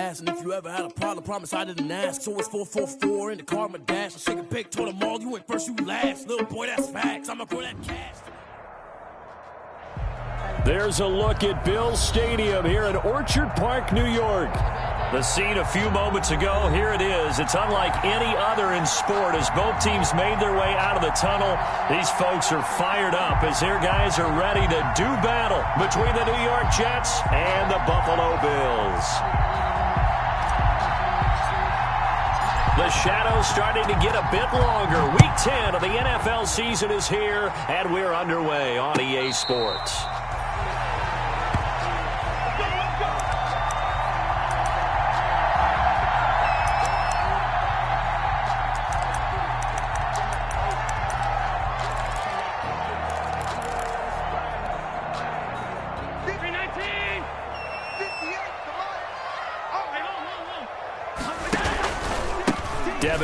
pass. And if you ever had a problem, promise I didn't ask. So it's 4-4-4 in the car, my dash. I shake a big, told them all, you went first, you last. Little boy, that's facts. I'ma grow that cash. There's a look at Bills Stadium here in Orchard Park, New York. The scene a few moments ago, here it is. It's unlike any other in sport as both teams made their way out of the tunnel. These folks are fired up as their guys are ready to do battle between the New York Jets and the Buffalo Bills. The shadow's starting to get a bit longer. Week 10 of the NFL season is here, and we're underway on EA Sports.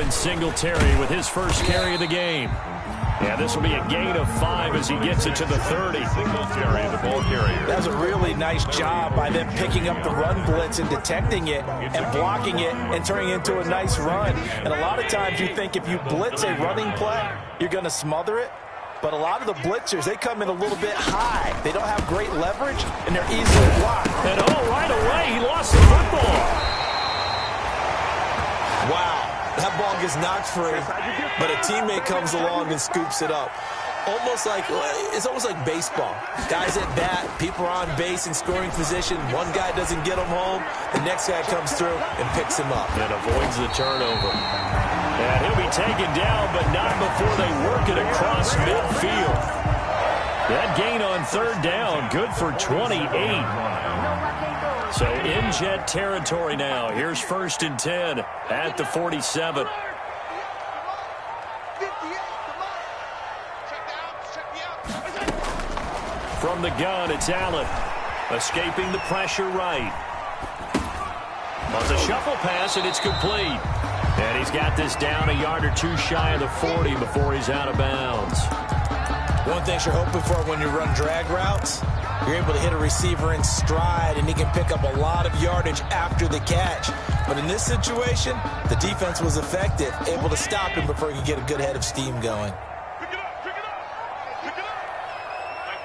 Singletary with his first carry of the game. Yeah, this will be a gain of 5 as he gets it to the 30. Singletary, the ball carrier. That was a really nice job by them picking up the run blitz and detecting it and blocking it and turning it into a nice run. And a lot of times you think if you blitz a running play, you're going to smother it. But a lot of the blitzers, they come in a little bit high. They don't have great leverage, and they're easily blocked. And right away, he lost the football. Wow. That ball gets knocked free, but a teammate comes along and scoops it up. It's almost like baseball. Guys at bat, people are on base in scoring position. One guy doesn't get him home. The next guy comes through and picks him up. And avoids the turnover. And he'll be taken down, but not before they work it across midfield. That gain on third down, good for 28. So in Jet territory now. Here's 1st and 10 at the 47. From the gun, it's Allen. Escaping the pressure right. On the shuffle pass, and it's complete. And he's got this down a yard or two shy of the 40 before he's out of bounds. One thing you're hoping for when you run drag routes, you're able to hit a receiver in stride, and he can pick up a lot of yardage after the catch. But in this situation, the defense was effective, able to stop him before he could get a good head of steam going. Pick it up, pick it up, pick it up.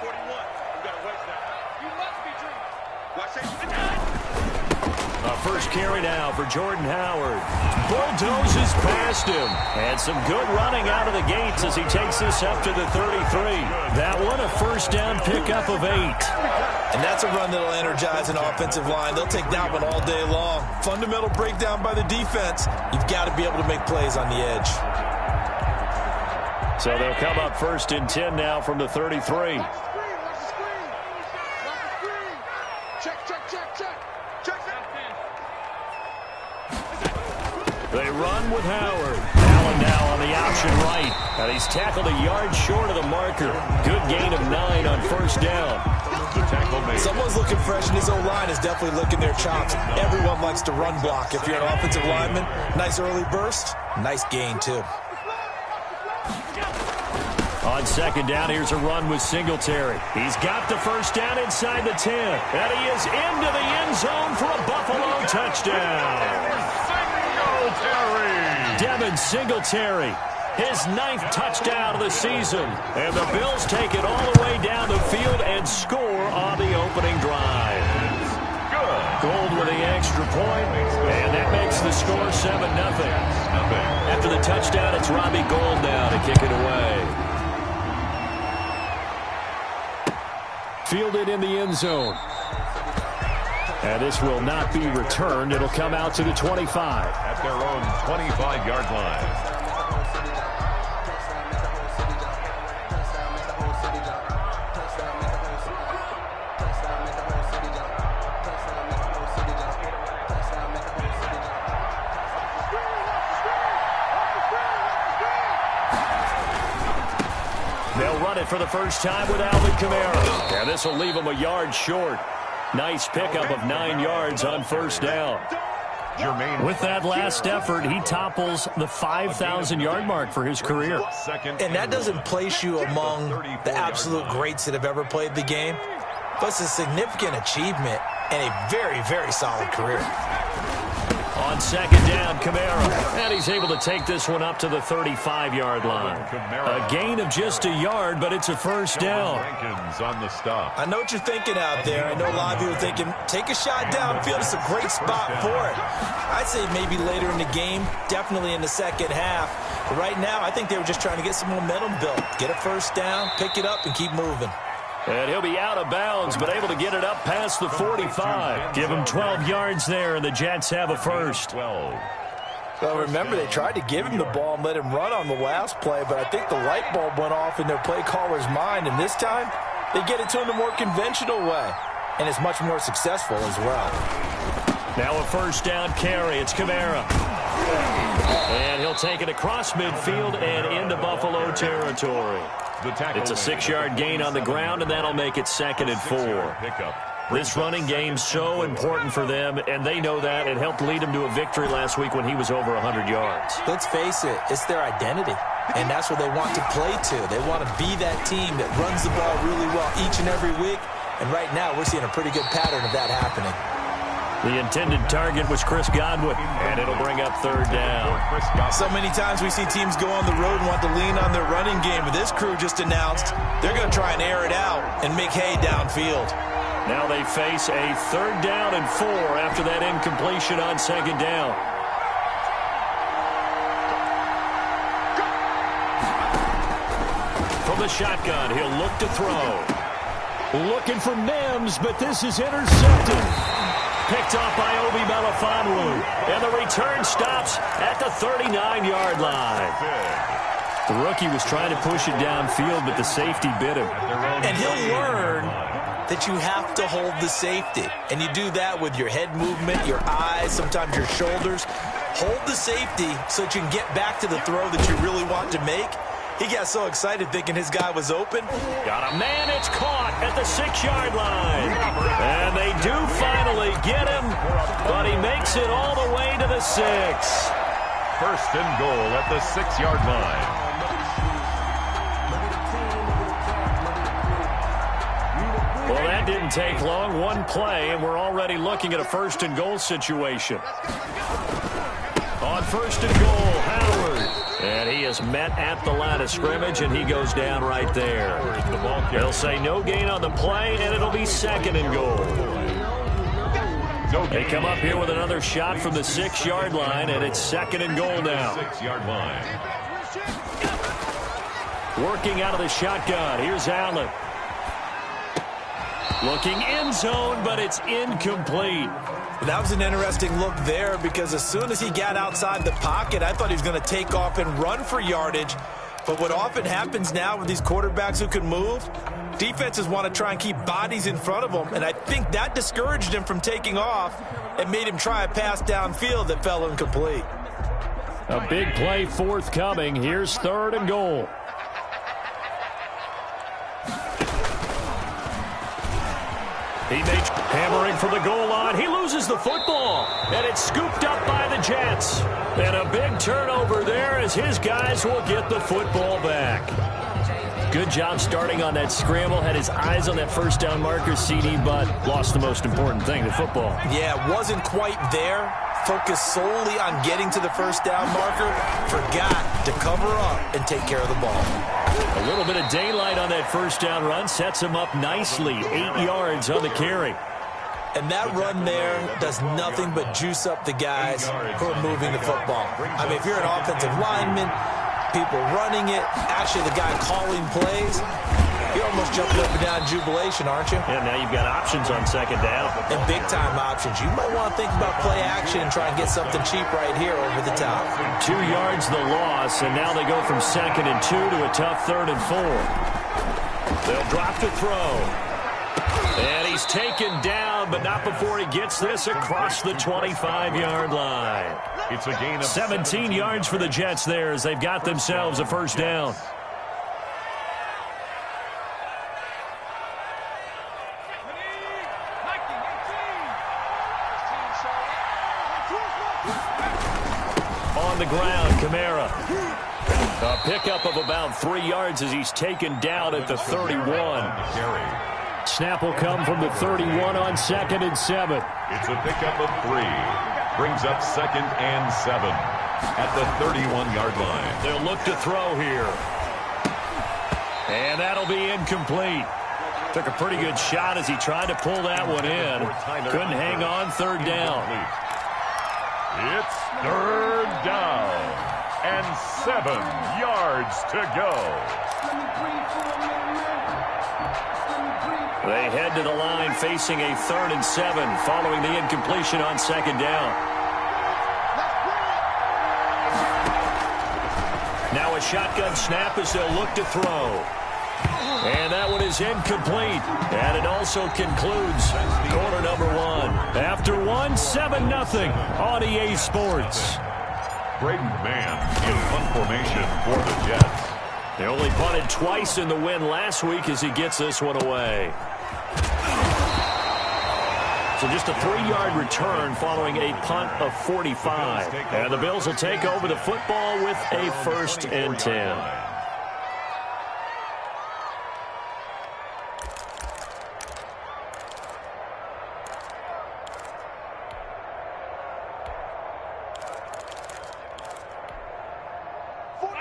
941, we got a wedge now. You must be dreaming. Watch it. First carry now for Jordan Howard. Bulldozes past him. And some good running out of the gates as he takes this up to the 33. That one a first down pickup of 8. And that's a run that'll energize an offensive line. They'll take that one all day long. Fundamental breakdown by the defense. You've got to be able to make plays on the edge. So they'll come up 1st and 10 now from the 33. They run with Howard. Allen now on the option right. And he's tackled a yard short of the marker. Good gain of 9 on first down. Someone's looking fresh, and his O-line is definitely licking their chops. Everyone likes to run block. If you're an offensive lineman, nice early burst, nice gain too. On second down, here's a run with Singletary. He's got the first down inside the 10. And he is into the end zone for a Buffalo touchdown. Devin Singletary, his 9th touchdown of the season. And the Bills take it all the way down the field and score on the opening drive. Good. Gold with the extra point, and that makes the score 7-0. After the touchdown, it's Robbie Gould now to kick it away. Fielded in the end zone. And this will not be returned. It'll come out to the 25. At their own 25-yard line. They'll run it for the first time with Alvin Kamara. And this will leave him a yard short. Nice pickup of 9 yards on first down. With that last effort, he topples the 5,000-yard mark for his career. And that doesn't place you among the absolute greats that have ever played the game, but it's a significant achievement and a very, very solid career. second down, Kamara. And he's able to take this one up to the 35-yard line. A gain of just a yard, but it's a first down. On the stop. I know what you're thinking out there. I know a lot of you are thinking, take a shot downfield. It's a great spot for it. I'd say maybe later in the game, definitely in the second half. But right now, I think they were just trying to get some momentum built. Get a first down, pick it up, and keep moving. And he'll be out of bounds, but able to get it up past the 45. Give him 12 yards there, and the Jets have a first. 12. Well, remember, they tried to give him the ball and let him run on the last play, but I think the light bulb went off in their play caller's mind, and this time, they get it to him the more conventional way, and it's much more successful as well. Now a first down carry. It's Kamara. And he'll take it across midfield and into Buffalo territory. It's a 6-yard gain on the ground, and that'll make it 2nd and 4. This running game's so important for them, and they know that. It helped lead them to a victory last week when he was over 100 yards. Let's face it, it's their identity, and that's what they want to play to. They want to be that team that runs the ball really well each and every week, and right now we're seeing a pretty good pattern of that happening. The intended target was Chris Godwin, and it'll bring up 3rd down. So many times we see teams go on the road and want to lean on their running game, but this crew just announced they're going to try and air it out and make hay downfield. Now they face a 3rd down and 4 after that incompletion on 2nd down. From the shotgun, he'll look to throw. Looking for Mims, but this is intercepted. Picked off by Obi Melifonwu. And the return stops at the 39-yard line. The rookie was trying to push it downfield, but the safety bit him. And he'll learn that you have to hold the safety. And you do that with your head movement, your eyes, sometimes your shoulders. Hold the safety so that you can get back to the throw that you really want to make. He got so excited thinking his guy was open. Got a man, it's caught at the 6-yard line. And they do finally get him, but he makes it all the way to the 6. First and goal at the 6-yard line. Well, that didn't take long. One play, and we're already looking at a first and goal situation. On first and goal, Howard. And he is met at the line of scrimmage, and he goes down right there. They'll say no gain on the play, and it'll be 2nd and goal. They come up here with another shot from the 6-yard line, and it's 2nd and goal now. 6-yard line. Working out of the shotgun. Here's Allen. Looking end zone, but it's incomplete. That was an interesting look there because as soon as he got outside the pocket, I thought he was going to take off and run for yardage. But what often happens now with these quarterbacks who can move, defenses want to try and keep bodies in front of them, and I think that discouraged him from taking off and made him try a pass downfield that fell incomplete. A big play forthcoming. Here's 3rd and goal. He makes hammering for the goal line. He loses the football, and it's scooped up by the Jets. And a big turnover there as his guys will get the football back. Good job starting on that scramble. Had his eyes on that first down marker, CD, but lost the most important thing, the football. Yeah, wasn't quite there. Focused solely on getting to the first down marker. Forgot to cover up and take care of the ball. A little bit of daylight on that first down run sets him up nicely. 8 yards on the carry. And that run there does nothing but juice up the guys who are moving the football. I mean, if you're an offensive lineman, people running it, actually the guy calling plays, you're almost jumping up and down in jubilation, aren't you? Yeah, now you've got options on 2nd down. And big-time options. You might want to think about play action and try and get something cheap right here over the top. 2 yards the loss, and now they go from 2nd and 2 to a tough 3rd and 4. They'll drop to throw. And he's taken down, but not before he gets this across the 25-yard line. It's a gain of 17 yards for the Jets there as they've got themselves a first down. On the ground, Kamara. A pickup of about 3 yards as he's taken down at the 31. Snap will come from the 31 on 2nd and 7. It's a pickup of 3. brings up 2nd and 7 at the 31-yard line. They'll look to throw here. And that'll be incomplete. Took a pretty good shot as he tried to pull that one in. Couldn't hang on, 3rd down. It's 3rd down and 7 yards to go. They head to the line facing a 3rd and 7 following the incompletion on 2nd down. Now a shotgun snap as they'll look to throw. And that one is incomplete. And it also concludes quarter number 1. After 1, 7-0 on EA Sports. Braden Mann in punt formation for the Jets. They only punted twice in the win last week as he gets this one away. So just a 3-yard return following a punt of 45. And the Bills will take over the football with a 1st and 10.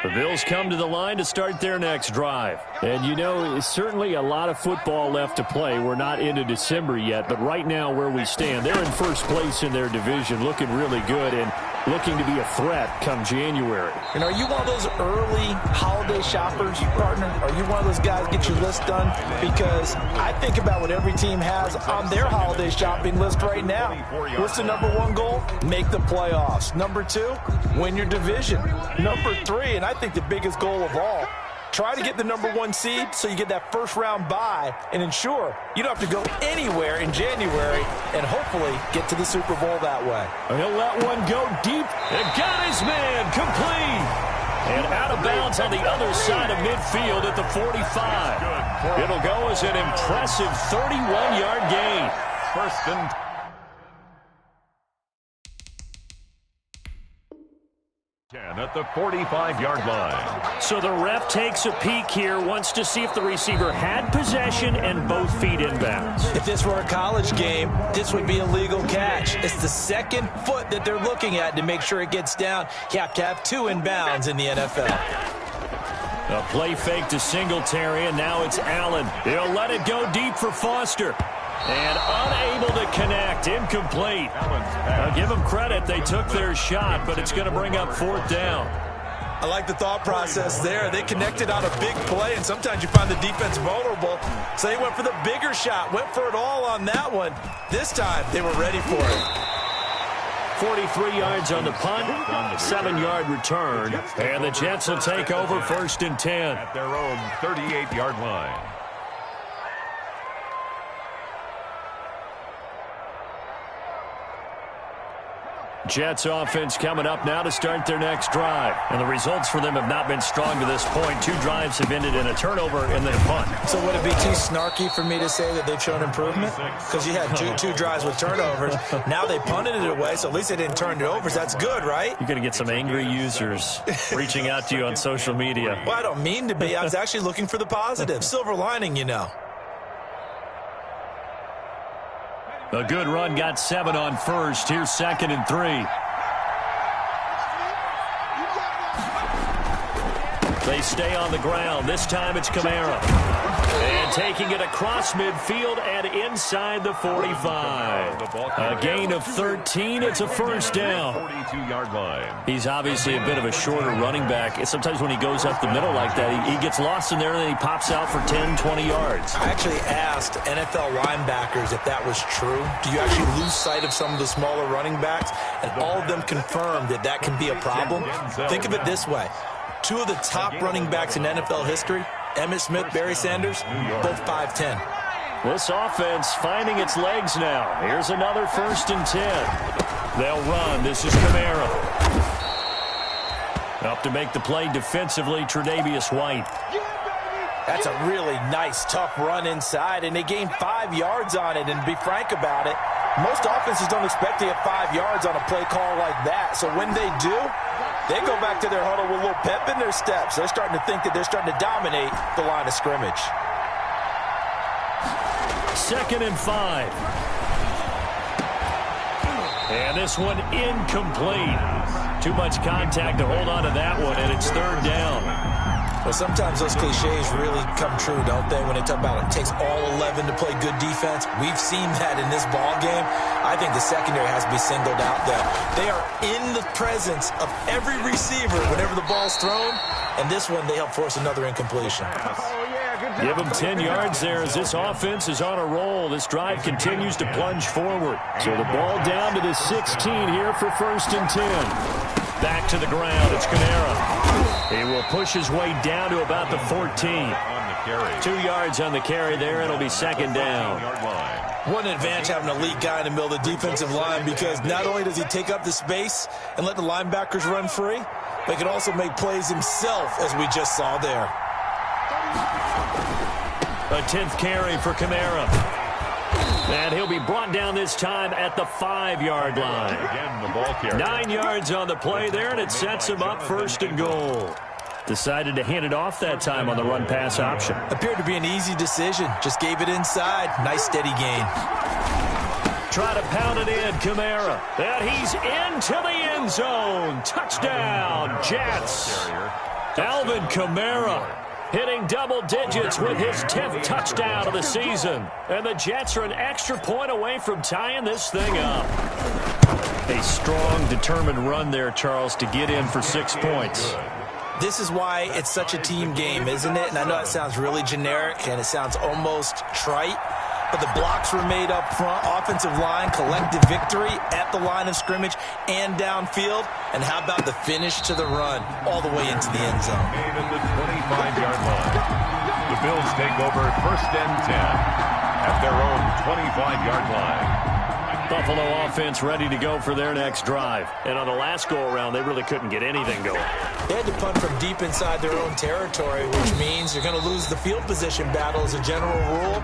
The Bills come to the line to start their next drive. And, you know, certainly a lot of football left to play. We're not into December yet, but right now where we stand, they're in first place in their division, looking really good and looking to be a threat come January. And are you one of those early holiday shoppers, partner? Are you one of those guys get your list done? Because I think about what every team has on their holiday shopping list right now. What's the number 1 goal? Make the playoffs. Number 2, win your division. Number 3, and I think the biggest goal of all, try to get the number 1 seed so you get that first-round bye and ensure you don't have to go anywhere in January and hopefully get to the Super Bowl that way. He'll let one go deep and got his man complete. And out of bounds on the other side of midfield at the 45. It'll go as an impressive 31-yard gain. 1st and 10 at the 45-yard line. So the ref takes a peek here, wants to see if the receiver had possession and both feet inbounds. If this were a college game, this would be a legal catch. It's the 2nd foot that they're looking at to make sure it gets down. You have to have 2 inbounds in the NFL. A play fake to Singletary, and now it's Allen. He'll let it go deep for Foster. And unable to connect, incomplete. Now give them credit, they took their shot, but it's going to bring up 4th down. I like the thought process there. They connected on a big play, and sometimes you find the defense vulnerable. So they went for the bigger shot, went for it all on that one. This time, they were ready for it. 43 yards on the punt, 7-yard return, and the Jets will take over 1st and 10. At their own 38-yard line. Jets offense coming up now to start their next drive. And the results for them have not been strong to this point. 2 drives have ended in a turnover and then a punt. So would it be too snarky for me to say that they've shown improvement? Because you had two drives with turnovers. Now they punted it away, so at least they didn't turn it over. So that's good, right? You're going to get some angry users reaching out to you on social media. Well, I don't mean to be. I was actually looking for the positive. Silver lining, you know. A good run, got 7 on first. Here's 2nd and 3. They stay on the ground. This time it's Kamara. And taking it across midfield and inside the 45. A gain of 13. It's a 1st down. 42-yard line. He's obviously a bit of a shorter running back. Sometimes when he goes up the middle like that, he gets lost in there and then he pops out for 10, 20 yards. I actually asked NFL linebackers if that was true. Do you actually lose sight of some of the smaller running backs? And all of them confirmed that that can be a problem. Think of it this way. 2 of the top running backs in NFL history, Emmitt Smith, Barry Sanders, both 5'10". This offense finding its legs now. Here's another 1st and 10. They'll run. This is Kamara. Up to make the play defensively, Tre'Davious White. That's a really nice, tough run inside, and they gained 5 yards on it. And to be frank about it, most offenses don't expect to get 5 yards on a play call like that. So when they do, they go back to their huddle with a little pep in their steps. They're starting to think that they're starting to dominate the line of scrimmage. 2nd and 5. And this one incomplete. Too much contact to hold on to that one, and it's third down. Well, sometimes those cliches really come true, don't they? When they talk about it takes all 11 to play good defense. We've seen that in this ball game. I think the secondary has to be singled out there. They are in the presence of every receiver whenever the ball's thrown. And this one, they help force another incompletion. Give them 10 yards there as this offense is on a roll. This drive continues to plunge forward. So the ball down to the 16 here for 1st and 10. Back to the ground. It's Kamara. He will push his way down to about the 14. 2 yards on the carry there. It'll be 2nd down. What an advantage having an elite guy in the middle of the defensive line, because not only does he take up the space and let the linebackers run free, but he can also make plays himself, as we just saw there. A 10th carry for Kamara. And he'll be brought down this time at the 5-yard line. Again, the ball carrier. 9 yards on the play there, and it sets him up 1st and goal. Decided to hand it off that time on the run-pass option. Appeared to be an easy decision. Just gave it inside. Nice steady gain. Try to pound it in, Kamara. And he's into the end zone. Touchdown, Jets. Alvin Kamara hitting double digits with his 10th touchdown of the season. And the Jets are an extra point away from tying this thing up. A strong, determined run there, Charles, to get in for 6 points. This is why it's such a team game, isn't it? And I know it sounds really generic and it sounds almost trite, but the blocks were made up front. Offensive line, collective victory at the line of scrimmage and downfield. And how about the finish to the run all the way into the end zone? Made at the 25-yard line. The Bills take over 1st and 10 at their own 25-yard line. Buffalo offense ready to go for their next drive. And on the last go-around, they really couldn't get anything going. They had to punt from deep inside their own territory, which means you're going to lose the field position battle as a general rule.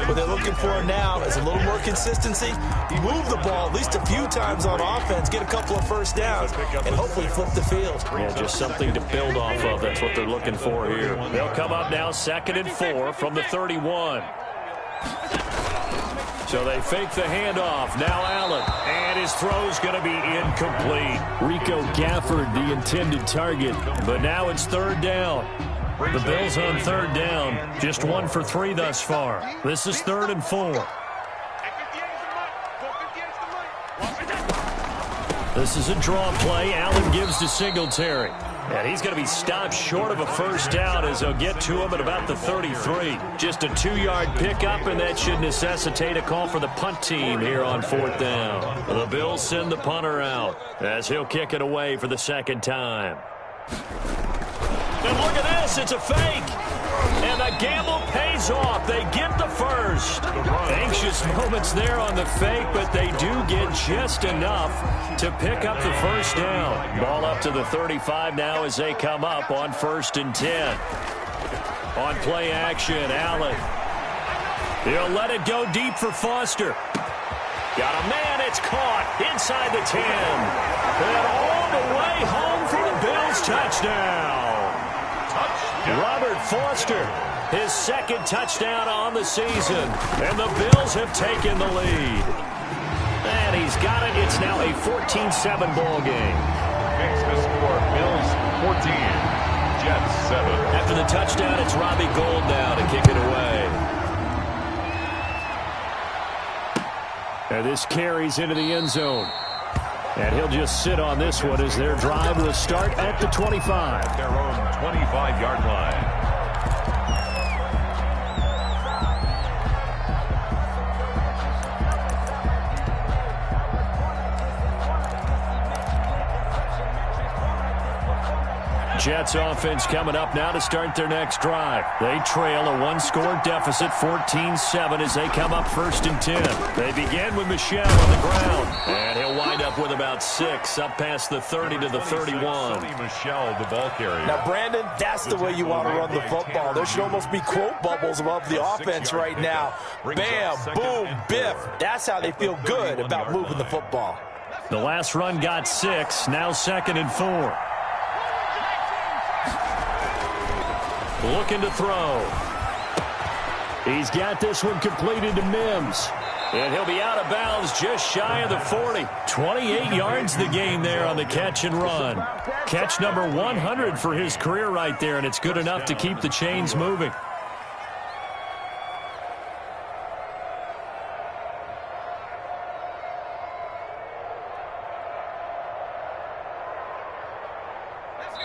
What they're looking for now is a little more consistency, move the ball at least a few times on offense, get a couple of 1st downs, and hopefully flip the field. Yeah, just something to build off of. That's what they're looking for here. They'll come up now 2nd and 4 from the 31. So they fake the handoff. Now Allen. And his throw's going to be incomplete. Rico Gafford, the intended target. But now it's 3rd down. The Bills on 3rd down. Just 1 for 3 thus far. This is 3rd and 4. This is a draw play. Allen gives to Singletary. And he's going to be stopped short of a 1st down as they'll get to him at about the 33. Just a 2-yard pickup, and that should necessitate a call for the punt team here on 4th down. The Bills send the punter out as he'll kick it away for the 2nd time. And look at this. It's a fake. And the gamble pays off. They get the 1st. Anxious moments there on the fake, but they do get just enough to pick up the 1st down. Ball up to the 35 now as they come up on 1st and 10. On play action, Allen. He'll let it go deep for Foster. Got a man. It's caught inside the 10. And all the way home for the Bills touchdown. Robert Foster, his 2nd touchdown on the season. And the Bills have taken the lead. And he's got it. It's now a 14-7 ball game. Makes the score Bills 14, Jets 7. After the touchdown, it's Robbie Gould now to kick it away. And this carries into the end zone. And he'll just sit on this one as their drive will start at the 25. Their own 25-yard line. Jets offense coming up now to start their next drive. They trail a 1-score deficit, 14-7, as they come up 1st and 10. They begin with Michel on the ground. And he'll wind up with about 6, up past the 30 to the 31. Michel, the ball carrier. Now, Brandon, that's the way you want to run the football. There should almost be quote bubbles above the offense right now. Bam, boom, biff. That's how they feel good about moving the football. The last run got 6, now 2nd and 4. Looking to throw. He's got this one completed to Mims. And he'll be out of bounds just shy of the 40. 28 yards the gain there on the catch and run. Catch number 100 for his career right there, and it's good enough to keep the chains moving.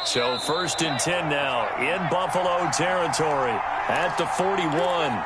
So 1st and 10 now in Buffalo territory at the 41.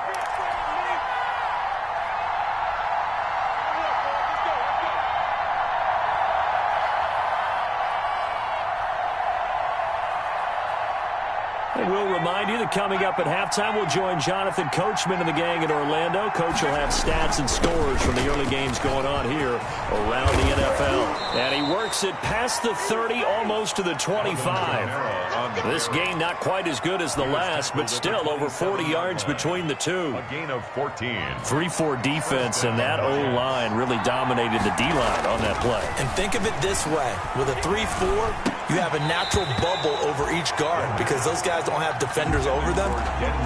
And we'll remind you that coming up at halftime, we'll join Jonathan Coachman and the gang in Orlando. Coach will have stats and scores from the early games going on here around the NFL. And he works it past the 30, almost to the 25. This game not quite as good as the last, but still over 40 yards between the two. A gain of 14. 3-4 defense, and that O-line really dominated the D-line on that play. And think of it this way. With a 3-4, you have a natural bubble over each guard because those guys don't have defenders over them.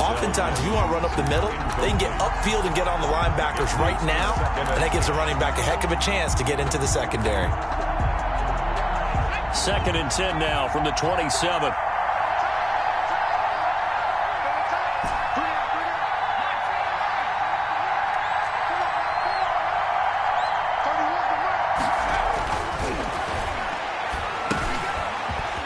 Oftentimes, if you want to run up the middle, they can get upfield and get on the linebackers right now, and that gives the running back a heck of a chance to get into the secondary. 2nd and 10 now from the 27.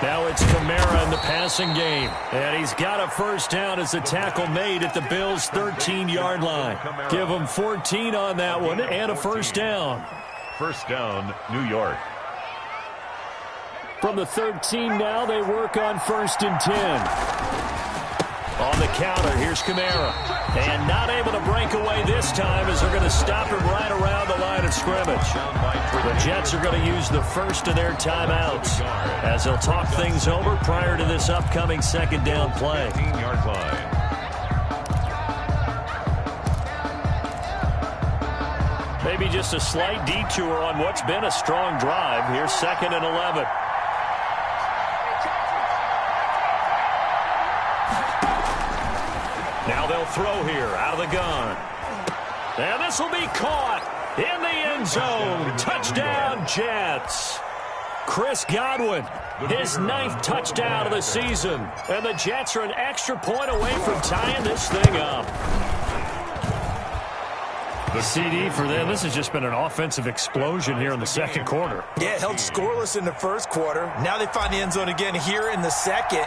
Now it's Kamara in the passing game. And he's got a first down as the tackle made at the Bills' 13-yard line. Give him 14 on that one and a first down. First down, New York. From the 13 now, they work on 1st and 10. On the counter, here's Kamara. And not able to break away this time as they're going to stop him right around the line of scrimmage. The Jets are going to use the first of their timeouts as they'll talk things over prior to this upcoming 2nd down play. 15-yard line. Maybe just a slight detour on what's been a strong drive. Here's 2nd and 11. Now they'll throw here out of the gun. And this will be caught in the end zone. Touchdown, Jets. Chris Godwin, his 9th touchdown of the season. And the Jets are an extra point away from tying this thing up. The CD for them, this has just been an offensive explosion here in the 2nd quarter. Yeah, held scoreless in the 1st quarter. Now they find the end zone again here in the 2nd.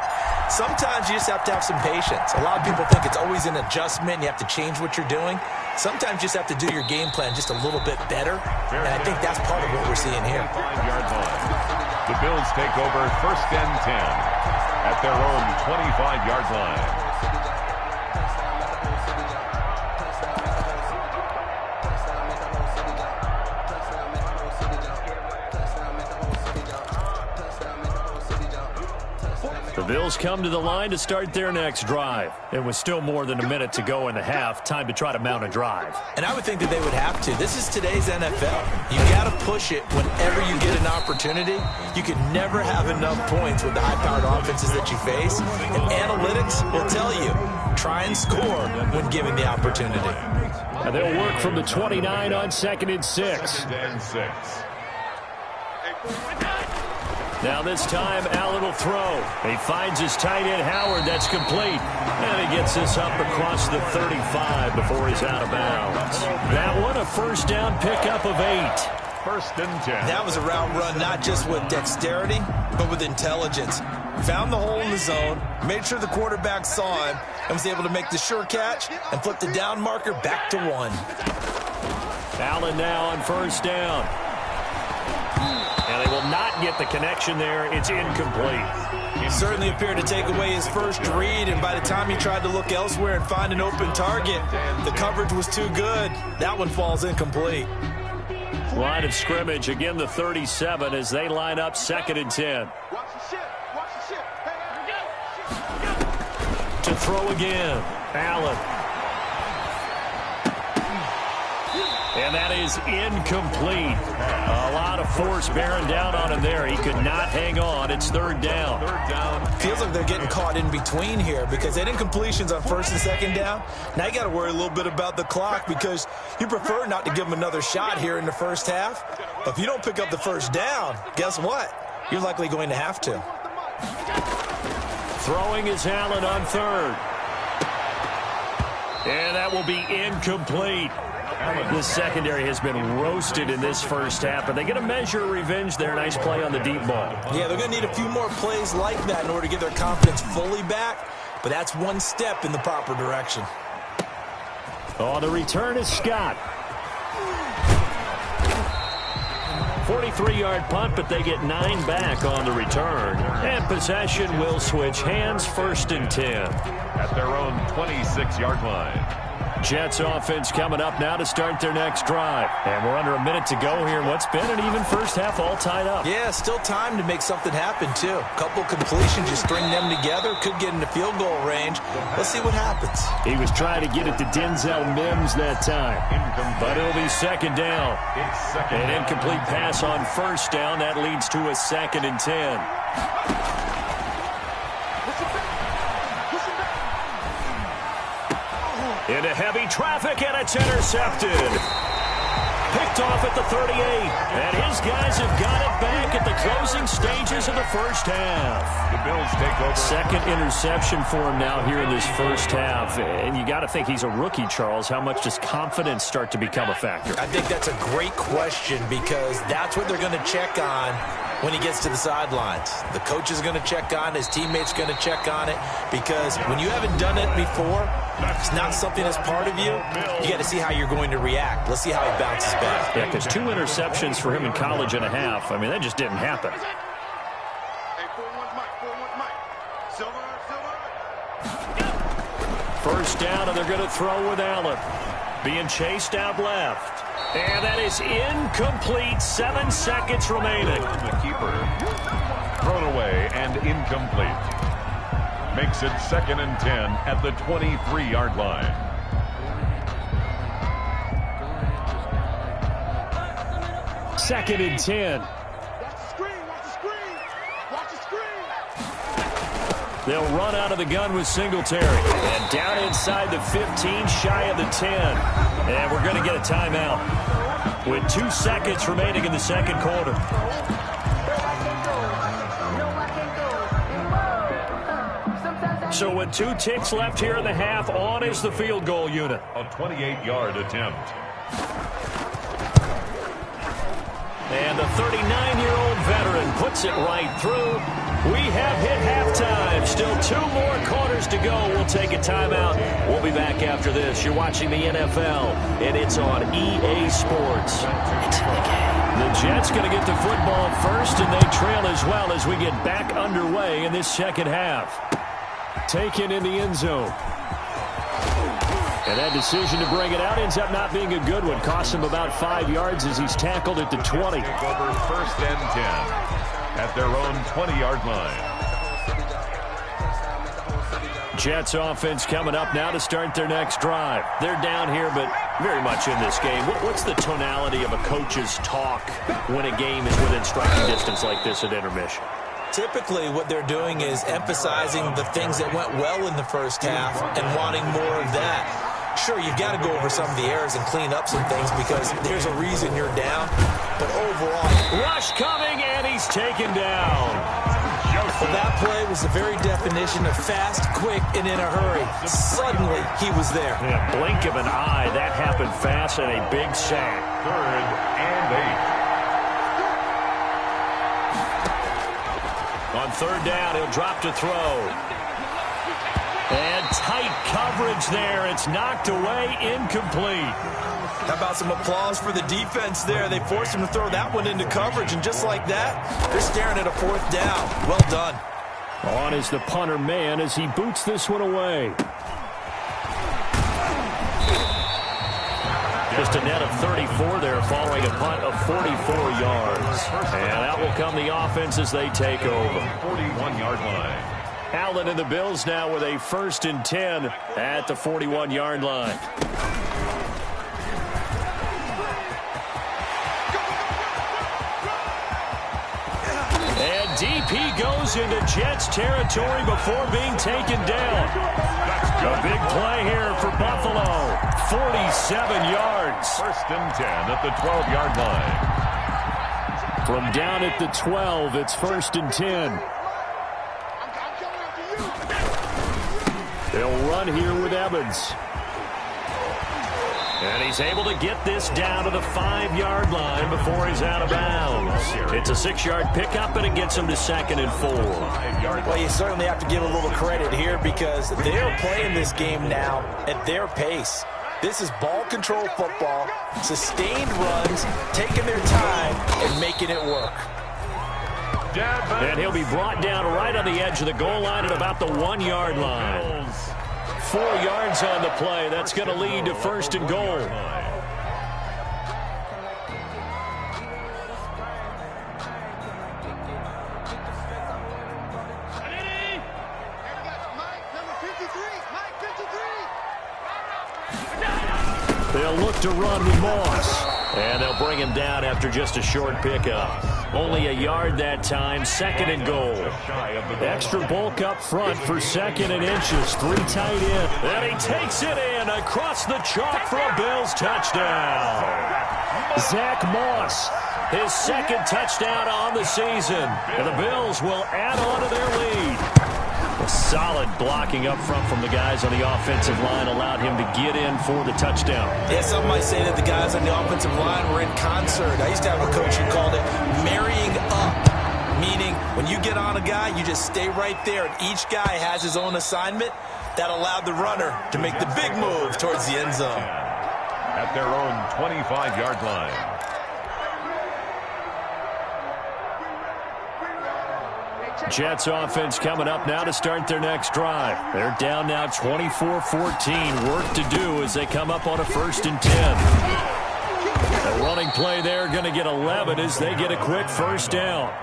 Sometimes you just have to have some patience. A lot of people think it's always an adjustment. You have to change what you're doing. Sometimes you just have to do your game plan just a little bit better. And I think that's part of what we're seeing here. 5-yard line. The Bills take over 1st and 10 at their own 25-yard line. The Bills come to the line to start their next drive. It was still more than a minute to go in the half. Time to try to mount a drive. And I would think that they would have to. This is today's NFL. You got to push it whenever you get an opportunity. You can never have enough points with the high-powered offenses that you face. And analytics will tell you, try and score when given the opportunity. And they'll work from the 29 on 2nd and 6. 2nd and 6. Now this time, Allen will throw. He finds his tight end, Howard. That's complete. And he gets this up across the 35 before he's out of bounds. That one, a first down pickup of 8. 1st and 10. That was a route run not just with dexterity, but with intelligence. Found the hole in the zone, made sure the quarterback saw him, and was able to make the sure catch and flip the down marker back to 1. Allen now on first down. And they will not get the connection there. It's incomplete. He certainly appeared to take away his first read, and by the time he tried to look elsewhere and find an open target, the coverage was too good. That one falls incomplete. Line of scrimmage, again the 37 as they line up 2nd and 10. To throw again, Allen. And that is incomplete. A lot of force bearing down on him there. He could not hang on. It's third down. Feels like they're getting caught in between here because they did incompletions on first and second down. Now you got to worry a little bit about the clock because you prefer not to give them another shot here in the first half. But if you don't pick up the first down, guess what? You're likely going to have to. Throwing is Allen on third. And that will be incomplete. The secondary has been roasted in this first half, but they're going to measure revenge there. Nice play on the deep ball. Yeah, they're going to need a few more plays like that in order to get their confidence fully back, but that's one step in the proper direction. Oh, the return is Scott. 43-yard punt, but they get 9 back on the return. And possession will switch hands, first and 10. At their own 26-yard line. Jets offense coming up now to start their next drive. And we're under a minute to go here in what's been an even first half, all tied up. Yeah, still time to make something happen, too. A couple completions, you string them together, could get into field goal range. Let's see what happens. He was trying to get it to Denzel Mims that time. But it'll be second down. An incomplete pass on first down. That leads to a second and 10. Into heavy traffic, and it's intercepted. Picked off at the 38. And his guys have got it back at the closing stages of the first half. The Bills take over. Second interception for him now here in this first half. And you got to think he's a rookie, Charles. How much does confidence start to become a factor? I think that's a great question because that's what they're going to check on when he gets to the sidelines. The coach is going to check on it. His teammates going to check on it because when you haven't done it before, it's not something that's part of you. You got to see how you're going to react. Let's see how he bounces back. Yeah, because 2 interceptions for him in college and a half. I mean, that just didn't happen. Hey, 4-1's Mike. Silver. First down, and they're going to throw with Allen. Being chased out left. And that is incomplete. 7 seconds remaining. The keeper thrown away and incomplete. Makes it second and 10 at the 23-yard line. Second and 10. Watch the screen. They'll run out of the gun with Singletary. And down inside the 15, shy of the 10. And we're going to get a timeout with 2 seconds remaining in the second quarter. So with 2 ticks left here in the half, on is the field goal unit. A 28-yard attempt. And the 39-year-old veteran puts it right through. We have hit halftime. Still 2 more quarters to go. We'll take a timeout. We'll be back after this. You're watching the NFL, and it's on EA Sports. It's in the game. The Jets going to get the football first, and they trail as well as we get back underway in this second half. Taken in the end zone. And that decision to bring it out ends up not being a good one. Cost him about 5 yards as he's tackled at the 20. Over first and 10 at their own 20-yard line. Jets offense coming up now to start their next drive. They're down here, but very much in this game. What's the tonality of a coach's talk when a game is within striking distance like this at intermission? Typically, what they're doing is emphasizing the things that went well in the first half and wanting more of that. Sure, you've got to go over some of the errors and clean up some things because there's a reason you're down. But overall, rush coming, and he's taken down. Well, that play was the very definition of fast, quick, and in a hurry. Suddenly, he was there. In a blink of an eye, that happened fast and a big sack. Third and 8. On third down, he'll drop to throw. And tight coverage there. It's knocked away, incomplete. How about some applause for the defense there? They forced him to throw that one into coverage, and just like that, they're staring at a 4th down. Well done. On is the punter man as he boots this one away. Just a net of 34 there following a punt of 44 yards. And out will come the offense as they take over. 41-yard line. Allen and the Bills now with a 1st and 10 at the 41-yard line. deep he goes into Jets territory before being taken down. A big play here for Buffalo. 47 yards. First and 10 at the 12-yard line. From down at the 12, it's first and 10. They'll run here with Evans. And he's able to get this down to the 5-yard line before he's out of bounds. It's a 6-yard pickup, and it gets him to 2nd and 4. Well, you certainly have to give a little credit here because they're playing this game now at their pace. This is ball control football, sustained runs, taking their time, and making it work. And he'll be brought down right on the edge of the goal line at about the 1-yard line. 4 yards on the play. That's going to lead to first and goal. They'll look to run with Moss. And they'll bring him down after just a short pickup. Only a yard that time, 2nd and goal. Extra bulk up front for 2nd and inches. 3 tight end. And he takes it in across the chalk for a Bills touchdown. Zach Moss, his 2nd touchdown on the season. And the Bills will add on to their lead. A solid blocking up front from the guys on the offensive line allowed him to get in for the touchdown. Yeah, some might say that the guys on the offensive line were in concert. I used to have a coach who called it marrying up, meaning when you get on a guy, you just stay right there, and each guy has his own assignment. That allowed the runner to make the big move towards the end zone. At their own 25-yard line. Jets offense coming up now to start their next drive. They're down now 24-14. Work to do as they come up on a 1st and 10. A running play there, going to get 11 as they get a quick first down.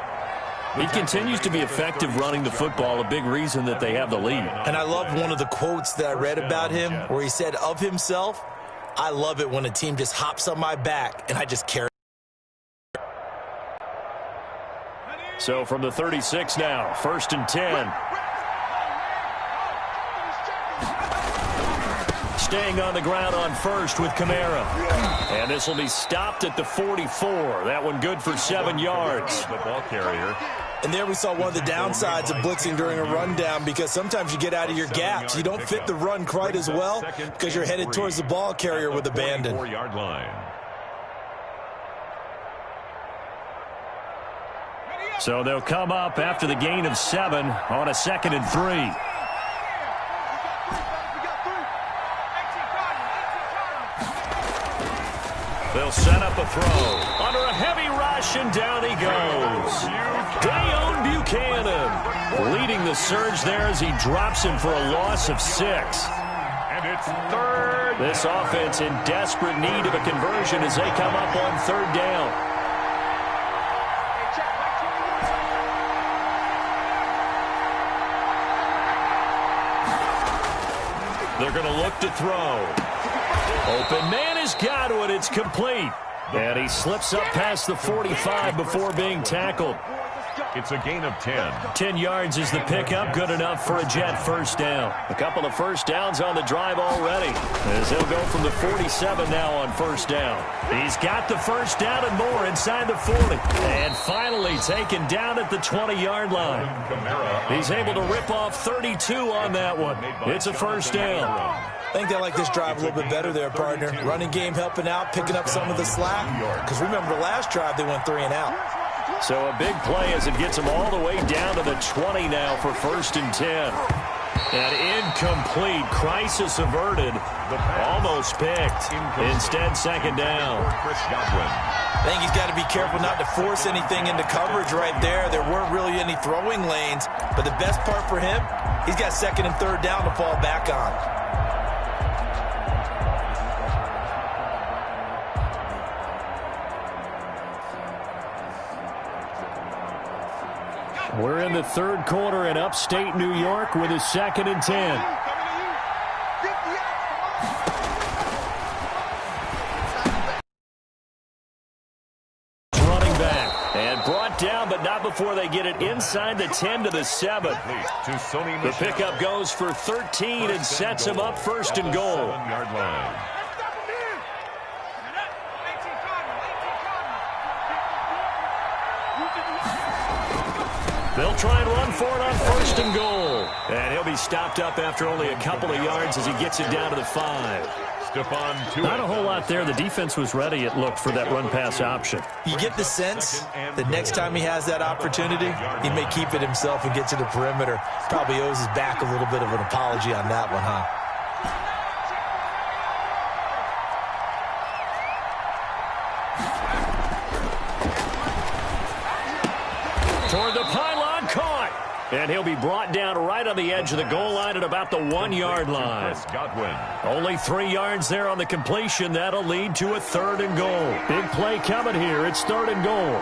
He continues to be effective running the football, a big reason that they have the lead. And I love one of the quotes that I read about him where he said of himself, "I love it when a team just hops on my back and I just carry." So from the 36 now, 1st and 10. Staying on the ground on first with Kamara. And this will be stopped at the 44. That one good for 7 yards. The ball carrier. And there we saw one of the downsides of blitzing during a rundown because sometimes you get out of your gaps. You don't fit the run quite as well because you're headed towards the ball carrier with abandon. 4-yard line. So they'll come up after the gain of 7 on a 2nd and 3. They'll set up a throw. Under a heavy rush, and down he goes. Dayon Buchanan leading the surge there as he drops him for a loss of 6. And it's 3rd. This offense in desperate need of a conversion as they come up on 3rd down. They're going to look to throw. Open man has got to it. It's complete. And he slips up past the 45 before being tackled. It's a gain of 10. 10 yards is the pickup. Good enough for a Jet first down. A couple of first downs on the drive already, as he'll go from the 47 now on first down. He's got the first down and more inside the 40. And finally taken down at the 20-yard line. He's able to rip off 32 on that one. It's a first down. I think they like this drive a little bit better there, partner. Running game helping out, picking up some of the slack. Because remember the last drive, they went 3 and out. So a big play as it gets them all the way down to the 20 now for 1st and 10. And incomplete. Crisis averted. Almost picked. Instead, 2nd down. I think he's got to be careful not to force anything into coverage right there. There weren't really any throwing lanes. But the best part for him, he's got 2nd and 3rd down to fall back on. We're in the 3rd quarter in upstate New York with a 2nd and 10. before they get it inside the 10 to the 7. The pickup goes for 13 and sets him up first and goal. 7-yard line. They'll try and run for it on first and goal. And he'll be stopped up after only a couple of yards as he gets it down to the 5. Not a whole lot there. The defense was ready, it looked, for that run-pass option. You get the sense that next time he has that opportunity, he may keep it himself and get to the perimeter. Probably owes his back a little bit of an apology on that one, huh? Toward the pylon, caught. And he'll be brought down right on the edge of the goal line at about the 1-yard line. Only 3 yards there on the completion. That'll lead to a 3rd and goal. Big play coming here. It's 3rd and goal.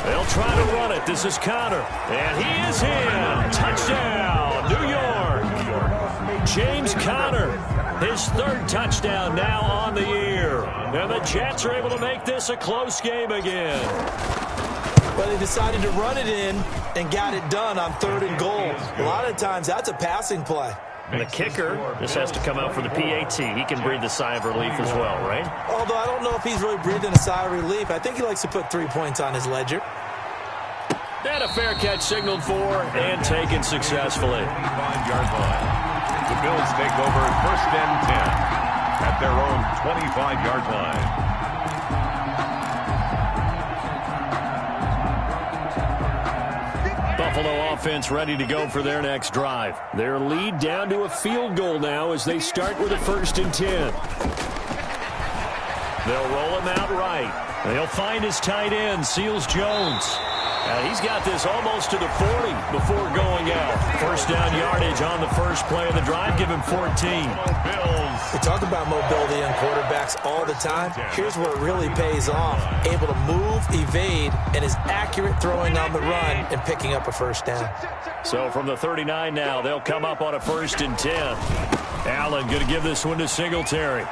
They'll try to run it. This is Connor. And he is in. Touchdown, New York. James Conner, his 3rd touchdown now on the year. And the Jets are able to make this a close game again. Well, they decided to run it in and got it done on 3rd and goal. A lot of times, that's a passing play. And the kicker just has to come out for the PAT. He can breathe a sigh of relief as well, right? Although I don't know if he's really breathing a sigh of relief. I think he likes to put 3 points on his ledger. And a fair catch signaled for and taken successfully. 5-yard line. The Bills take over 1st and 10 at their own 25-yard line. Buffalo offense ready to go for their next drive. Their lead down to a field goal now as they start with a 1st and 10. They'll roll him out right. They'll find his tight end, Seals Jones. He's got this almost to the 40 before going out. 1st down yardage on the first play of the drive. Give him 14. We talk about mobility on quarterbacks all the time. Here's where it really pays off. Able to move, evade, and is accurate throwing on the run and picking up a 1st down. So from the 39 now, they'll come up on a 1st and 10. Allen going to give this one to Singletary.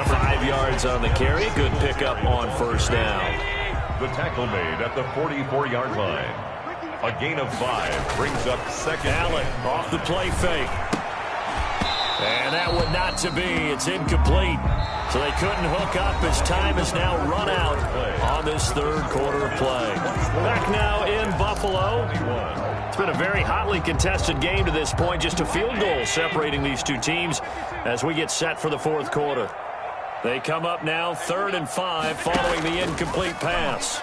5 yards on the carry. Good pickup on 1st down. The tackle made at the 44-yard line. A gain of 5 brings up 2nd. Allen off the play fake. And that one not to be. It's incomplete. So they couldn't hook up as time has now run out on this 3rd quarter of play. Back now in Buffalo. It's been a very hotly contested game to this point. Just a field goal separating these two teams as we get set for the 4th quarter. They come up now 3rd and 5 following the incomplete pass.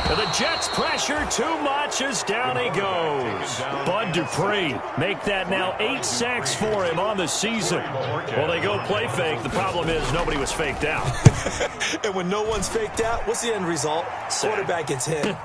And the Jets pressure too much as down he goes. Bud Dupree make that now 8 sacks for him on the season. Well, they go play fake. The problem is nobody was faked out. And when no one's faked out, what's the end result? Quarterback gets hit.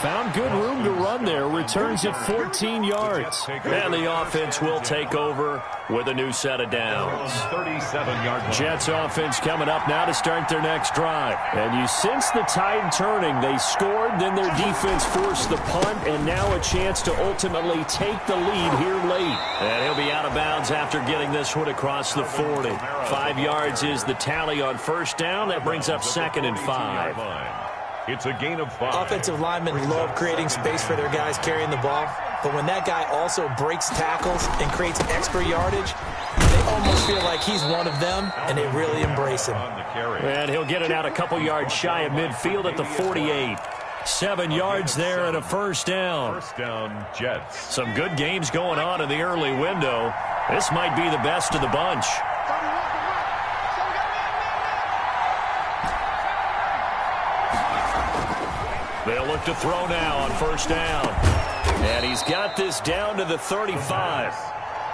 Found good room to run there. Returns at 14 yards. And the offense will take over with a new set of downs. 37-yard line. Jets offense coming up now to start their next drive. And you sense the tide turning. They scored, then their defense forced the punt, and now a chance to ultimately take the lead here late. And he'll be out of bounds after getting this one across the 40. 5 yards is the tally on 1st down. That brings up 2nd and 5. It's a gain of 5. Offensive linemen love creating space for their guys carrying the ball. But when that guy also breaks tackles and creates extra yardage, they almost feel like he's one of them, and they really embrace him. And he'll get it out a couple yards shy of midfield at the 48. 7 yards there and a 1st down. 1st down, Jets. Some good games going on in the early window. This might be the best of the bunch. They'll look to throw now on 1st down. And he's got this down to the 35.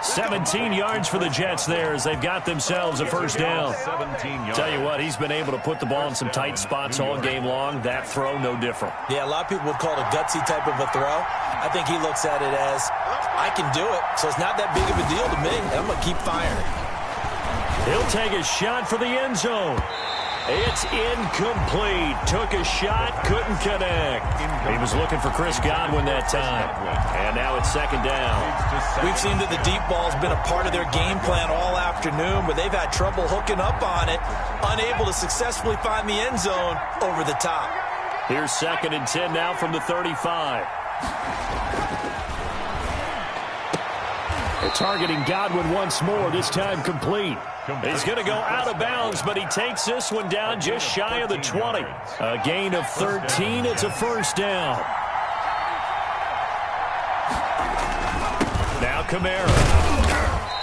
17 yards for the Jets there as they've got themselves a 1st down. 17 yards. Tell you what, he's been able to put the ball in some tight spots all game long. That throw, no different. Yeah, a lot of people would call it a gutsy type of a throw. I think he looks at it as, I can do it, so it's not that big of a deal to me, and I'm going to keep firing. He'll take a shot for the end zone. It's incomplete. Took a shot, couldn't connect. He was looking for Chris Godwin that time. And now it's second down. We've seen that the deep ball's been a part of their game plan all afternoon, but they've had trouble hooking up on it, unable to successfully find the end zone over the top. Here's second and 10 now from the 35. They're targeting Godwin once more, this time complete. He's going to go out of bounds, but he takes this one down just shy of the 20. A gain of 13. It's a first down. Now Kamara.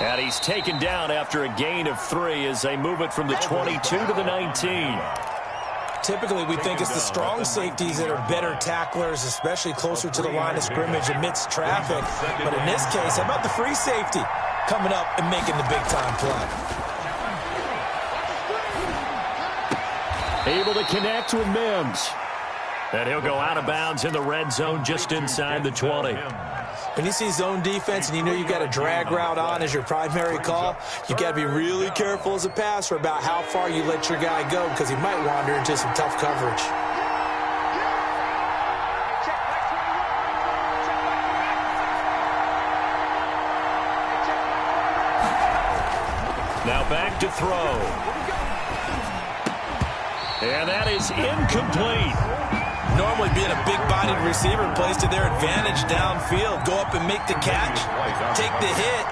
And he's taken down after a gain of 3 as they move it from the 22 to the 19. Typically, we think it's the strong safeties that are better tacklers, especially closer to the line of scrimmage amidst traffic. But in this case, how about the free safety coming up and making the big-time play? Able to connect with Mims. And he'll go out of bounds in the red zone just inside the 20. When you see zone defense and you know you've got a drag route on as your primary call, you've got to be really careful as a passer about how far you let your guy go because he might wander into some tough coverage. Now back to throw. And that is incomplete. Normally being a big-bodied receiver plays to their advantage downfield. Go up and make the catch, take the hit,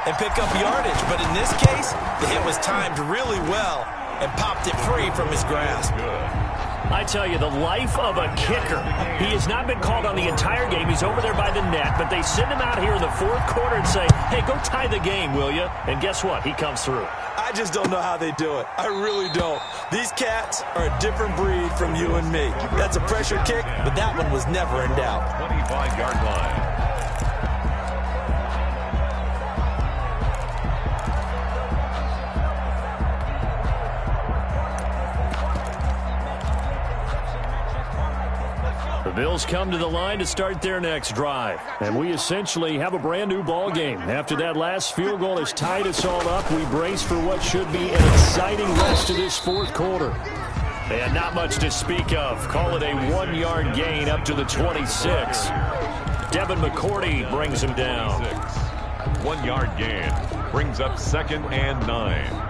and pick up yardage. But in this case, the hit was timed really well and popped it free from his grasp. I tell you, the life of a kicker. He has not been called on the entire game. He's over there by the net, but they send him out here in the fourth quarter and say, hey, go tie the game, will you? And guess what? He comes through. I just don't know how they do it. I really don't. These cats are a different breed from you and me. That's a pressure kick, but that one was never in doubt. 25-yard line. The Bills come to the line to start their next drive. And we essentially have a brand-new ball game. After that last field goal has tied us all up, we brace for what should be an exciting rest of this fourth quarter. And not much to speak of. Call it a 1-yard gain up to the 26. Devin McCourty brings him down. 1-yard gain brings up 2nd and 9.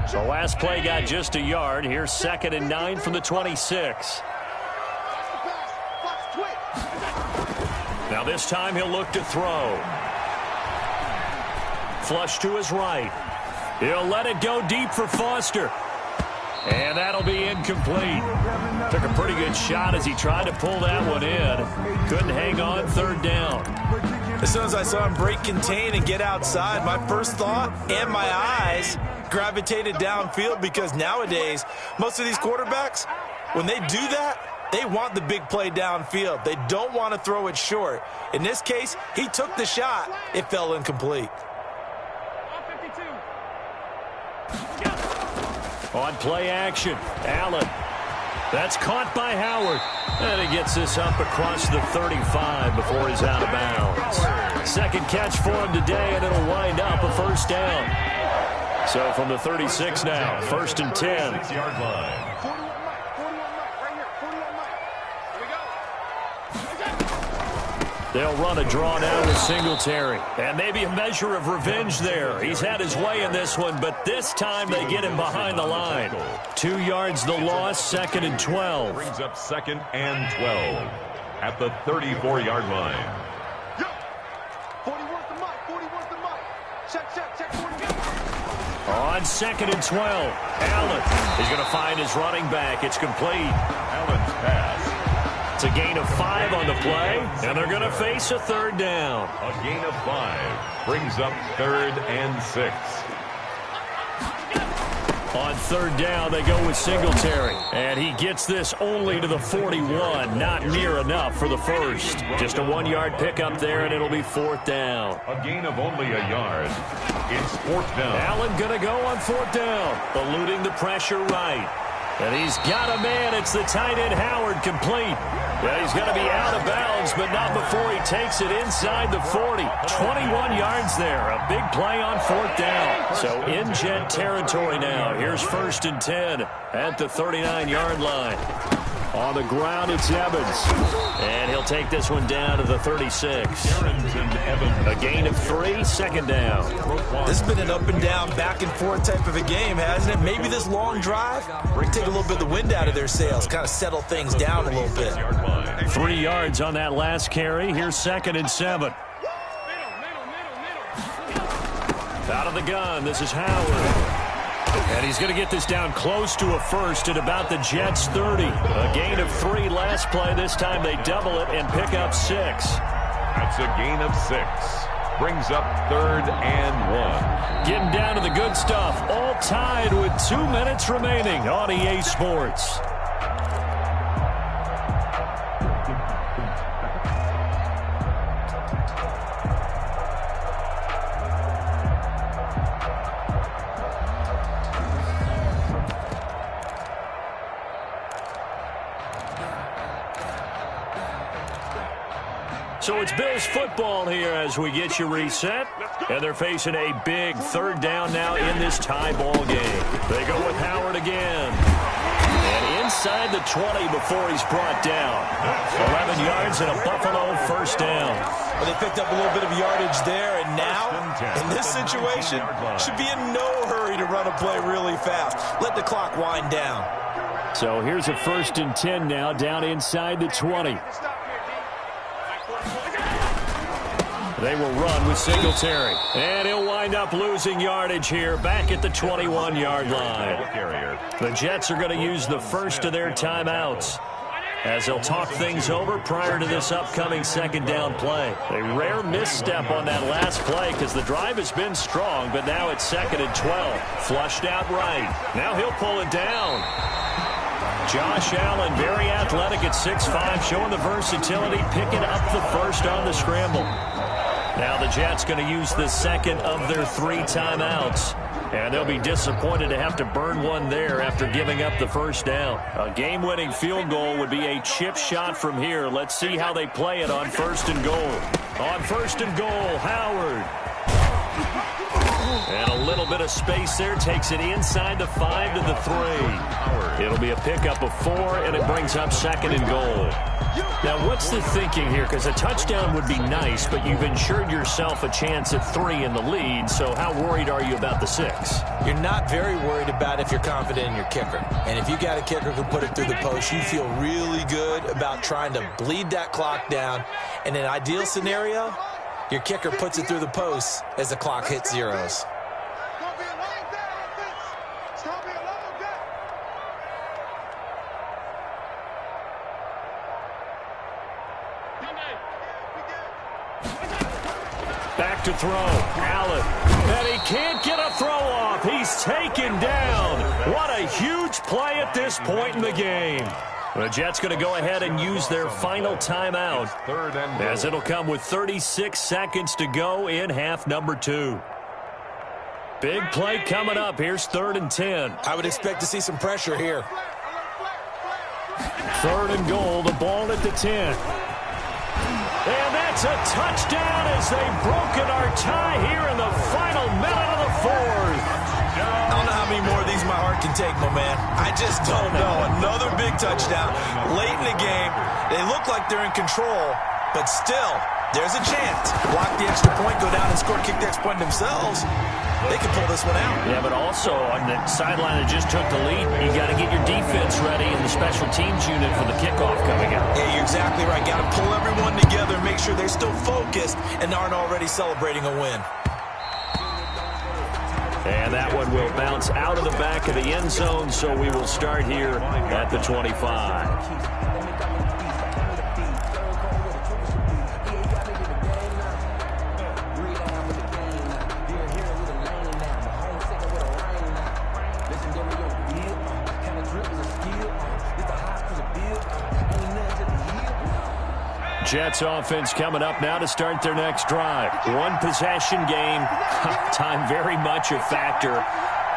The last play got just a yard. Here's 2nd and 9 from the 26. Now this time he'll look to throw. Flush to his right. He'll let it go deep for Foster. And that'll be incomplete. Took a pretty good shot as he tried to pull that one in. Couldn't hang on, 3rd down. As soon as I saw him break contain and get outside, my first thought and my eyes gravitated downfield because nowadays, most of these quarterbacks, when they do that, they want the big play downfield. They don't want to throw it short. In this case, he took the shot. It fell incomplete. On play action, Allen. That's caught by Howard. And he gets this up across the 35 before he's out of bounds. Second catch for him today, and it'll wind up a first down. So from the 36 now, 1st and 10. 6-yard line. They'll run a draw now with Singletary. And maybe a measure of revenge there. He's had his way in this one, but this time they get him behind the line. 2 yards the loss, 2nd and 12. Brings up 2nd and 12 at the 34-yard line. On 2nd and 12, Allen is going to find his running back. It's complete. Allen's pass. It's a gain of 5 on the play, and they're going to face a 3rd down. A gain of 5 brings up 3rd and 6. On 3rd down, they go with Singletary. And he gets this only to the 41. Not near enough for the first. Just a 1-yard pickup there, and it'll be 4th down. A gain of only a yard. It's 4th down. Allen going to go on 4th down. Eluding the pressure right. And he's got a man. It's the tight end, Howard, complete. Yeah, he's going to be out of bounds, but not before he takes it inside the 40. 21 yards there. A big play on 4th down. So in Jet territory now. Here's 1st and 10 at the 39-yard line. On the ground, it's Evans. And he'll take this one down to the 36. A gain of 3, 2nd down. This has been an up and down, back and forth type of a game, hasn't it? Maybe this long drive will take a little bit of the wind out of their sails, kind of settle things down a little bit. 3 yards on that last carry. Here's 2nd and 7. Out of the gun, this is Howard. And he's going to get this down close to a first at about the Jets' 30. A gain of 3 last play. This time they double it and pick up 6. That's a gain of 6. Brings up 3rd and 1. Getting down to the good stuff. All tied with 2 minutes remaining on EA Sports. So it's Bills football here as we get you reset. And they're facing a big 3rd down now in this tie ball game. They go with Howard again. And inside the 20 before he's brought down. 11 yards and a Buffalo 1st down. Well, they picked up a little bit of yardage there, and now, in this situation, should be in no hurry to run a play really fast. Let the clock wind down. So here's a 1st and 10 now down inside the 20. They will run with Singletary. And he'll wind up losing yardage here back at the 21-yard line. The Jets are going to use the first of their timeouts as they'll talk things over prior to this upcoming 2nd down play. A rare misstep on that last play because the drive has been strong, but now it's 2nd and 12. Flushed out right. Now he'll pull it down. Josh Allen, very athletic at 6'5", showing the versatility, picking up the first on the scramble. Now the Jets going to use the 2nd of their 3 timeouts. And they'll be disappointed to have to burn one there after giving up the 1st down. A game-winning field goal would be a chip shot from here. Let's see how they play it on 1st and goal. On 1st and goal, Howard. And a little bit of space there. Takes it inside the 5 to the 3. It'll be a pickup of 4, and it brings up 2nd and goal. Now, what's the thinking here? Because a touchdown would be nice, but you've ensured yourself a chance at 3 in the lead, so how worried are you about the 6? You're not very worried about if you're confident in your kicker. And if you got a kicker who can put it through the post, you feel really good about trying to bleed that clock down. In an ideal scenario, your kicker puts it through the post as the clock hits zeros. Back to throw. Allen. And he can't get a throw off. He's taken down. What a huge play at this point in the game. The Jets going to go ahead and use their final timeout as it'll come with 36 seconds to go in half number 2. Big play coming up. Here's 3rd and 10. I would expect to see some pressure here. 3rd and goal. The ball at the 10. And that's a touchdown as they've broken our tie here in the final minute of the 4th. I don't know how many more of these my heart can take, my man. I just don't know. Another big touchdown late in the game. They look like they're in control, but still, there's a chance. Block the extra point, go down and score, kick the extra point themselves. They can pull this one out. Yeah, but also on the sideline that just took the lead, you got to get your defense ready in the special teams unit for the kickoff coming up. Yeah, you're exactly right. Got to pull everyone together and make sure they're still focused and aren't already celebrating a win. And that one will bounce out of the back of the end zone, so we will start here at the 25. Jets offense coming up now to start their next drive. One possession game. Time very much a factor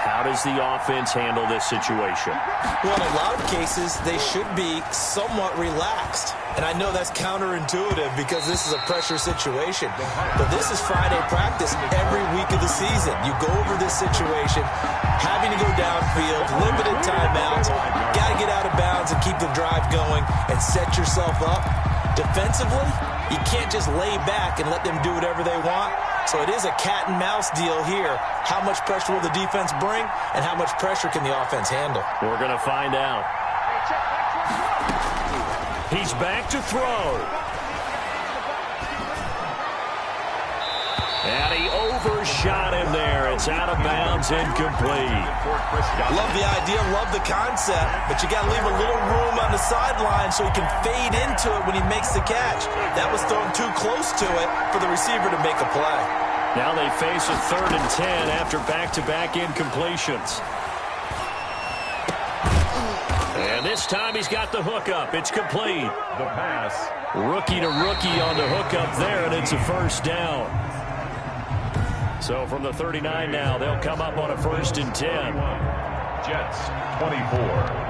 How does the offense handle this situation? Well, in a lot of cases, they should be somewhat relaxed. And I know that's counterintuitive because this is a pressure situation. But this is Friday practice every week of the season. You go over this situation, having to go downfield, limited timeouts, got to get out of bounds and keep the drive going and set yourself up. Defensively, you can't just lay back and let them do whatever they want. So it is a cat and mouse deal here. How much pressure will the defense bring and how much pressure can the offense handle? We're going to find out. He's back to throw. And he overshot him there. It's out of bounds, incomplete. Love the idea, love the concept, but you got to leave a little room on the sideline so he can fade into it when he makes the catch. That was thrown too close to it for the receiver to make a play. Now they face a 3rd and 10 after back-to-back incompletions. And this time he's got the hookup. It's complete. The pass. Rookie to rookie on the hookup there, and it's a first down. So from the 39 now, they'll come up on a 1st and 10. Jets 24.